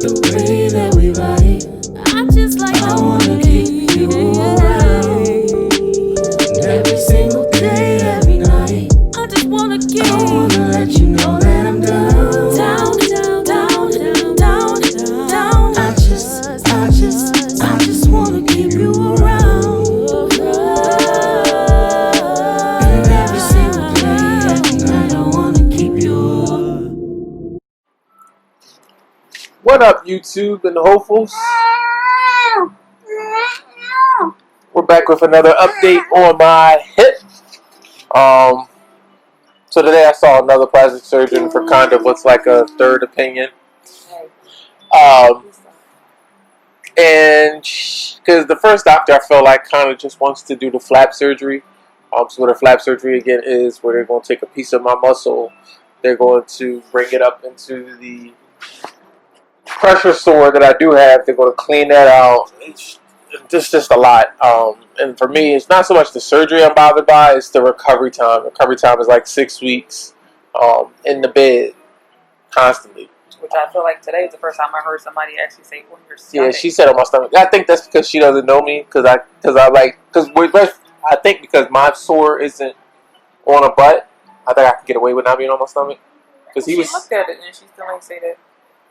the way that we ride. I wanna keep you around. Every single day, every night. I wanna let you know that I'm down. Down, down, down, down, down, down. I just wanna keep you around. And every single day, every night, I wanna keep you. What up, YouTube and the hopefuls? We're back with another update on my hip. So today I saw another plastic surgeon for kind of what's like a third opinion. And because the first doctor I felt like kind of just wants to do the flap surgery. So what a flap surgery again is where they're going to take a piece of my muscle, they're going to bring it up into the pressure sore that I do have. They're going to clean that out. It's just a lot. And for me, it's not so much the surgery I'm bothered by, it's the recovery time. Recovery time is like 6 weeks in the bed constantly. Which I feel like today is the first time I heard somebody actually say on your stomach. Yeah, she said on my stomach. I think that's because she doesn't know me. Because I think because my sore isn't on a butt, I think I can get away with not being on my stomach. Because she looked at it and she still ain't say that.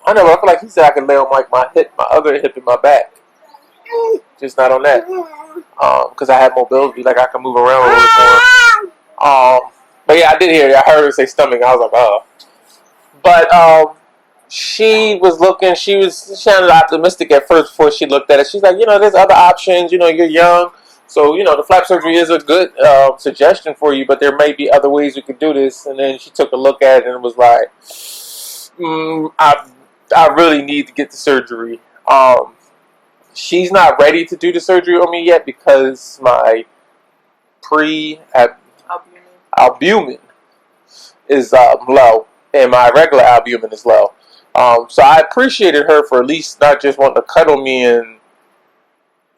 I know, but I feel like he said I can lay on like my hip, my other hip, in my back. Just not on that. Because I have mobility, like I can move around a little bit more. But yeah, I did hear it. I heard her say stomach. I was like, oh. But she was looking. She sounded optimistic at first before she looked at it. She's like, there's other options. You're young, so the flap surgery is a good suggestion for you. But there may be other ways we could do this. And then she took a look at it and was like, I really need to get the surgery. She's not ready to do the surgery on me yet because my albumin is low and my regular albumin is low. So I appreciated her for at least not just wanting to cuddle me and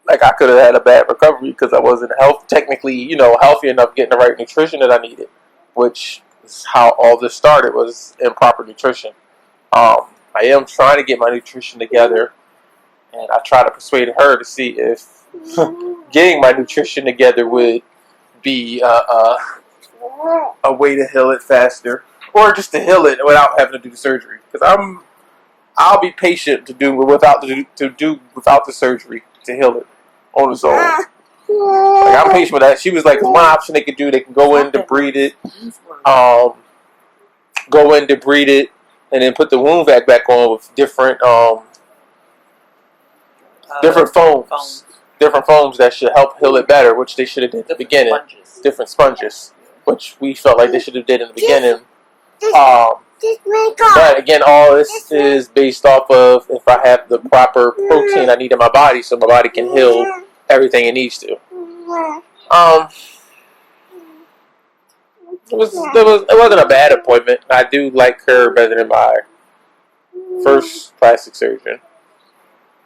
like I could have had a bad recovery because I wasn't technically healthy enough getting the right nutrition that I needed, which is how all this started, was improper nutrition. I am trying to get my nutrition together, and I try to persuade her to see if getting my nutrition together would be a way to heal it faster, or just to heal it without having to do the surgery. Because I'll be patient to do without the surgery to heal it on its own. Like, I'm patient with that. She was like, one option they can do, they can go in, debride it, and then put the wound vac back on with different foams. Different foams that should help heal it better, which they should have did at the beginning. Different sponges, which we felt like they should have did in the beginning. But again, all this is based off of if I have the proper protein I need in my body, so my body can heal everything it needs to. It wasn't a bad appointment. I do like her better than my first plastic surgeon.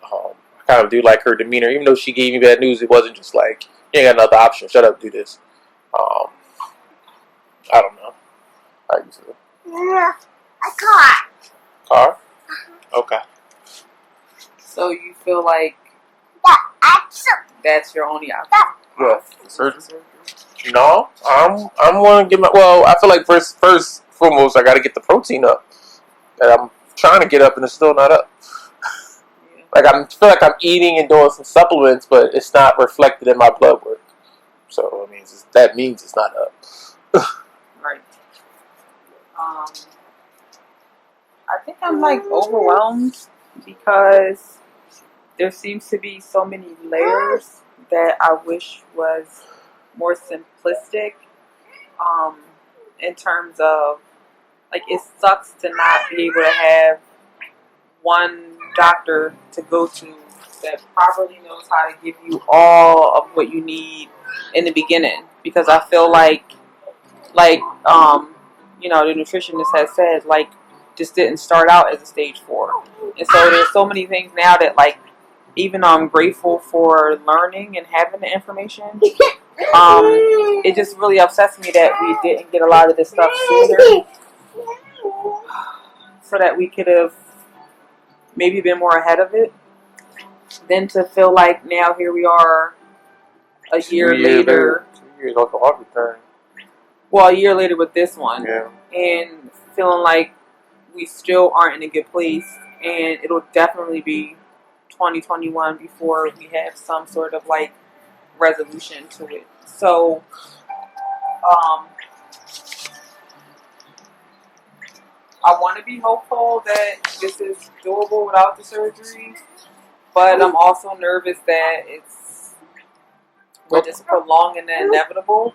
I kind of do like her demeanor, even though she gave me bad news. It wasn't just like, you ain't got another option. Shut up, do this. I don't know. How you feel? A car. Car? Okay. So you feel like that's your only option? Yeah. Surgery? No, I'm gonna get my. Well, I feel like first foremost, I got to get the protein up. And I'm trying to get up, and it's still not up. Like I feel like I'm eating and doing some supplements, but it's not reflected in my blood work. So that means it's not up. Right. I think I'm like overwhelmed because there seems to be so many layers that I wish was more simplistic. In terms of like, it sucks to not be able to have one doctor to go to that properly knows how to give you all of what you need in the beginning, because I feel like the nutritionist has said, like, this didn't start out as a stage 4, and so there's so many things now that, like, even though I'm grateful for learning and having the information, it just really upsets me that we didn't get a lot of this stuff sooner, so that we could have maybe been more ahead of it, than to feel like now here we are a year later. 2 years off the heart return. Well, a year later with this one. Yeah. And feeling like we still aren't in a good place. And it'll definitely be 2021 before we have some sort of like resolution to it. So, I want to be hopeful that this is doable without the surgery, but I'm also nervous that we're just prolonging the inevitable.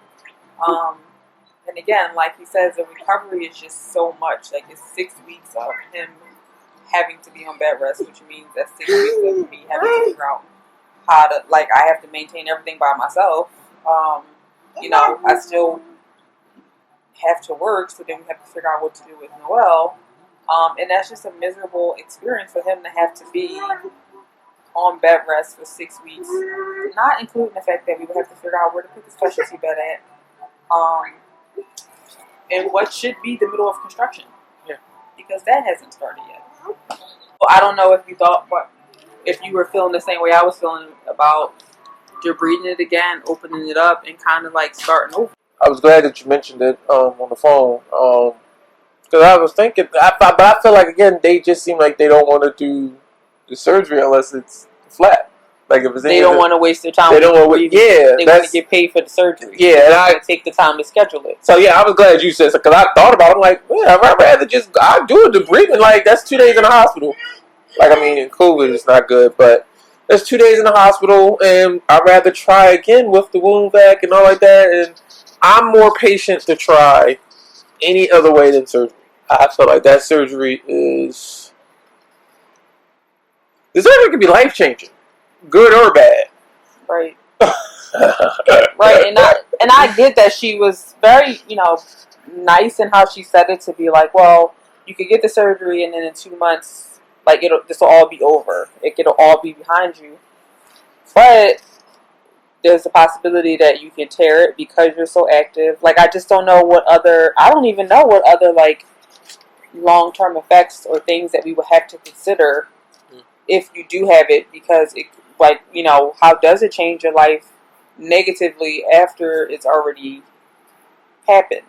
And again, like he says, the recovery is just so much. Like it's 6 weeks of him having to be on bed rest, which means that's 6 weeks of me having to figure out how to, like, I have to maintain everything by myself. I still have to work, so then we have to figure out what to do with Noel. And that's just a miserable experience for him to have to be on bed rest for 6 weeks, not including the fact that we would have to figure out where to put the specialty bed at, and what should be the middle of construction. Yeah. Because that hasn't started yet. Well, I don't know if you thought, if you were feeling the same way I was feeling about debriding it again, opening it up, and kind of like starting over. I was glad that you mentioned it on the phone, because I was thinking, but I feel like again they just seem like they don't want to do the surgery unless it's flat. Like if it's they don't want to waste their time. They don't want to. Yeah, they want to get paid for the surgery. Yeah, and I take the time to schedule it. So yeah, I was glad you said so because I thought about it. I'm like, yeah, I'd rather just I do a debridement. Like that's 2 days in the hospital. Like I mean, COVID is not good, but that's 2 days in the hospital, and I'd rather try again with the wound vac and all like that. And I'm more patient to try any other way than surgery. I feel like that surgery is the surgery can be life changing, good or bad. Right. Right, and I get that she was very, nice in how she said it to be like, well, you could get the surgery and then in 2 months, like this will all be over. It'll all be behind you. But there's a possibility that you can tear it because you're so active. Like I just don't know I don't even know what other like long-term effects or things that we would have to consider if you do have it, because it, like, how does it change your life negatively after it's already happened?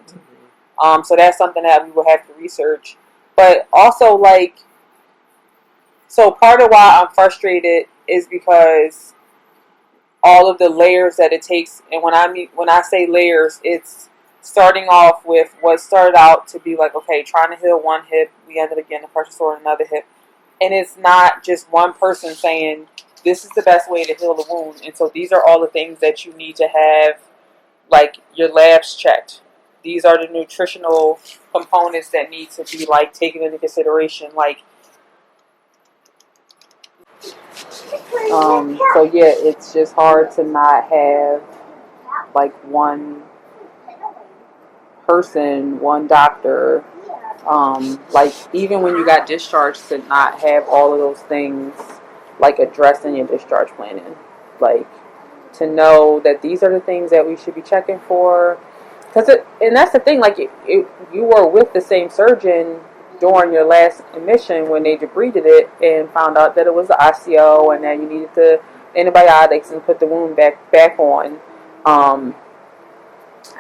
So that's something that we will have to research. But also, like, so part of why I'm frustrated is because all of the layers that it takes, and when I say layers, it's starting off with what started out to be like, okay, trying to heal one hip, we ended up getting a pressure sore in another hip, and it's not just one person saying this is the best way to heal the wound, and so these are all the things that you need to have, like your labs checked. These are the nutritional components that need to be like taken into consideration, like. So yeah, it's just hard to not have like one person, one doctor, like even when you got discharged, to not have all of those things like addressed in your discharge planning, like to know that these are the things that we should be checking for, and that's the thing, like you were with the same surgeon during your last admission when they debrided it and found out that it was the ICO and that you needed the antibiotics and put the wound back on.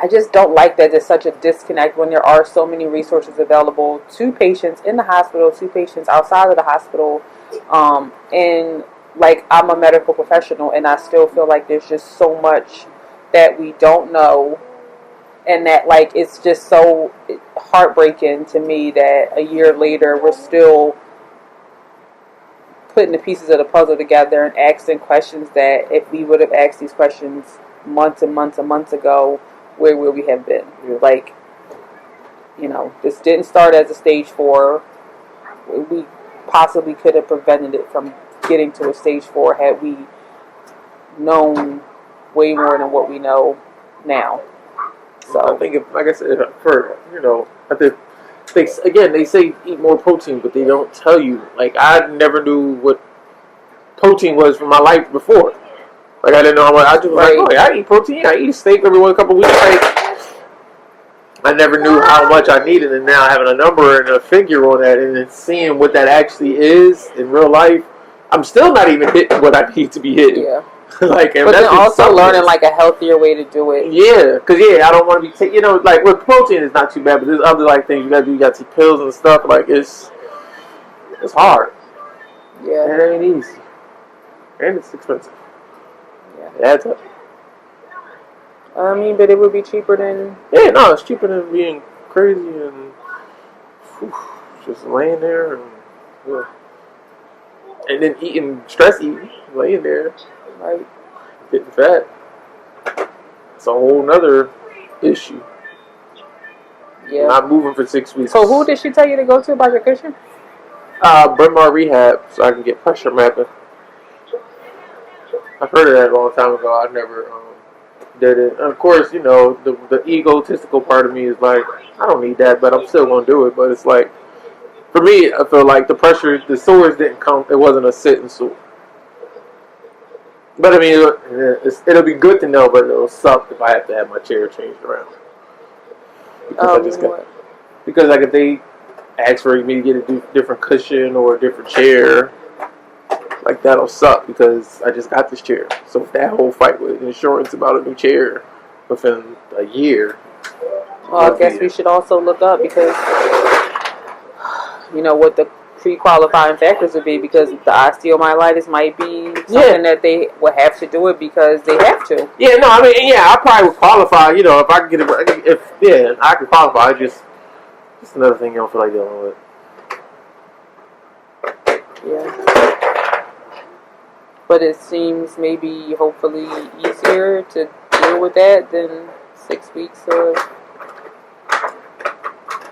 I just don't like that there's such a disconnect when there are so many resources available to patients in the hospital, to patients outside of the hospital. And like, I'm a medical professional and I still feel like there's just so much that we don't know. And that, like, it's just so heartbreaking to me that a year later we're still putting the pieces of the puzzle together and asking questions that if we would have asked these questions months and months and months ago, where would we have been? Like, this didn't start as a stage 4. We possibly could have prevented it from getting to a stage 4 had we known way more than what we know now. So I think, like I said, I think again they say eat more protein, but they don't tell you. Like I never knew what protein was for my life before. Like I didn't know. I just was like, oh, yeah, I eat protein. I eat steak every couple of weeks. Like I never knew how much I needed, and now having a number and a figure on that, and then seeing what that actually is in real life, I'm still not even hitting what I need to be hitting. Yeah. Like, but then also learning like a healthier way to do it. Yeah, because I don't want to be taking, like with protein is not too bad, but there's other like things you gotta do. You got to take pills and stuff. Like it's hard. Yeah, it ain't easy, and it's expensive. Yeah, it adds up. I mean, but it would be cheaper than. Yeah, no, it's cheaper than being crazy and just laying there and then stress eating, laying there. Right. Getting fat. It's a whole nother issue. Yeah. Not moving for 6 weeks. So who did she tell you to go to about your cushion? Bryn Mawr Rehab, so I can get pressure mapping. I've heard of that a long time ago. I never did it. And of course, the egotistical part of me is like, I don't need that, but I'm still going to do it. But it's like, for me, I feel like the sores didn't come. It wasn't a sitting sore. But I mean, it'll be good to know, but it'll suck if I have to have my chair changed around. Because if they ask for me to get a different cushion or a different chair, like that'll suck because I just got this chair. So that whole fight with insurance about a new chair within a year. Well, I guess we should also look up because what the pre-qualifying factors would be, because the osteomyelitis might be something that they would have to do it because they have to. Yeah, no, I mean, I probably would qualify. If I could get it, I could qualify. Just another thing you don't feel like dealing with. Yeah. But it seems maybe hopefully easier to deal with that than 6 weeks of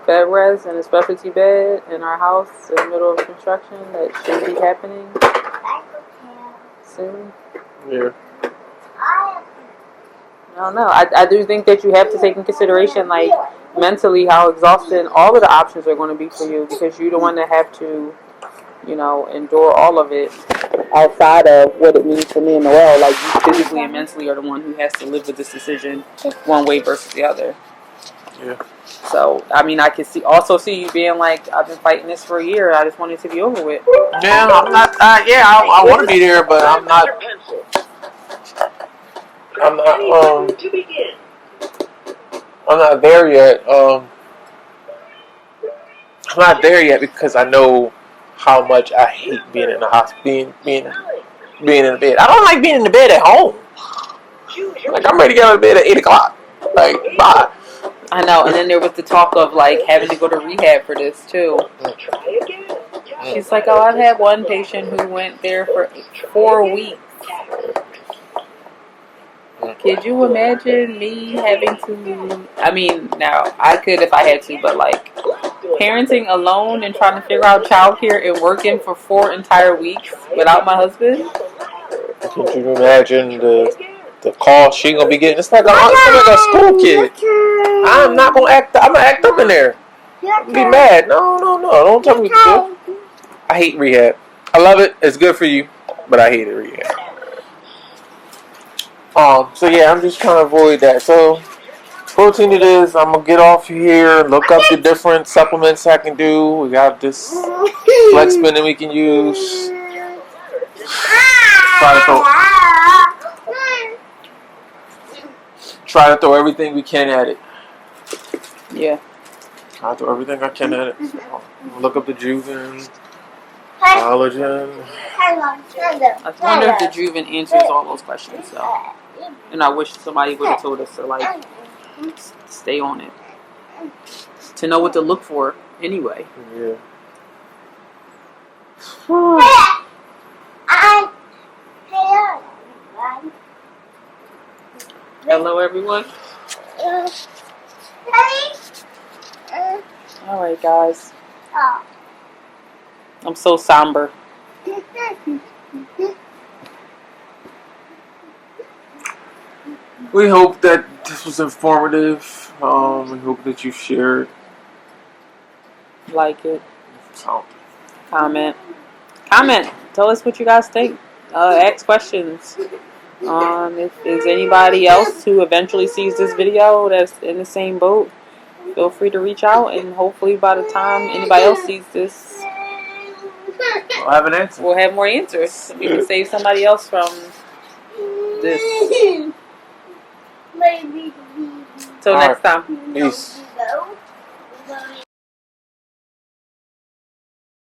bed rest in a specialty bed in our house in the middle of construction that should be happening soon. Yeah. I don't know. I do think that you have to take in consideration, like, mentally how exhausting all of the options are going to be for you, because you're the one that have to, endure all of it outside of what it means for me and Noel. Like, you physically and mentally are the one who has to live with this decision one way versus the other. Yeah. So, I mean, I can also see you being like, I've been fighting this for a year. I just want it to be over with. Yeah, I'm not. I want to be there, but I'm not. I'm not there yet. I'm not there yet because I know how much I hate being in the hospital, being in the bed. I don't like being in the bed at home. Like, I'm ready to get out of bed at 8 o'clock. Like, bye. I know, and then there was the talk of like having to go to rehab for this too. She's like, oh, I've had one patient who went there for 4 weeks. Could you imagine me having to? I mean, now I could if I had to, but like parenting alone and trying to figure out childcare and working for 4 entire weeks without my husband. Could you imagine the call she gonna be getting? It's like a school kid. I'm not gonna act. I'm gonna act up in there. I'm be mad. No. Don't tell me what to do. I hate rehab. I love it. It's good for you, but I hate it rehab. So yeah, I'm just trying to avoid that. So protein it is. I'm gonna get off here. Look up the different supplements I can do. We got this flex spin that we can use. Try to throw everything we can at it. Yeah. Try to throw everything I can at it. So, look up the Juven, collagen. I wonder if the Juven answers all those questions, though. And I wish somebody would have told us to, like, stay on it. To know what to look for anyway. Yeah. Hello, everyone. Alright, guys. I'm so somber. We hope that this was informative. We hope that you shared. Like it. So. Comment. Tell us what you guys think. Ask questions. If there's anybody else who eventually sees this video that's in the same boat, feel free to reach out, and hopefully by the time anybody else sees this, I'll have an answer. we'll have more answers. So we can save somebody else from this. Till next time. Peace.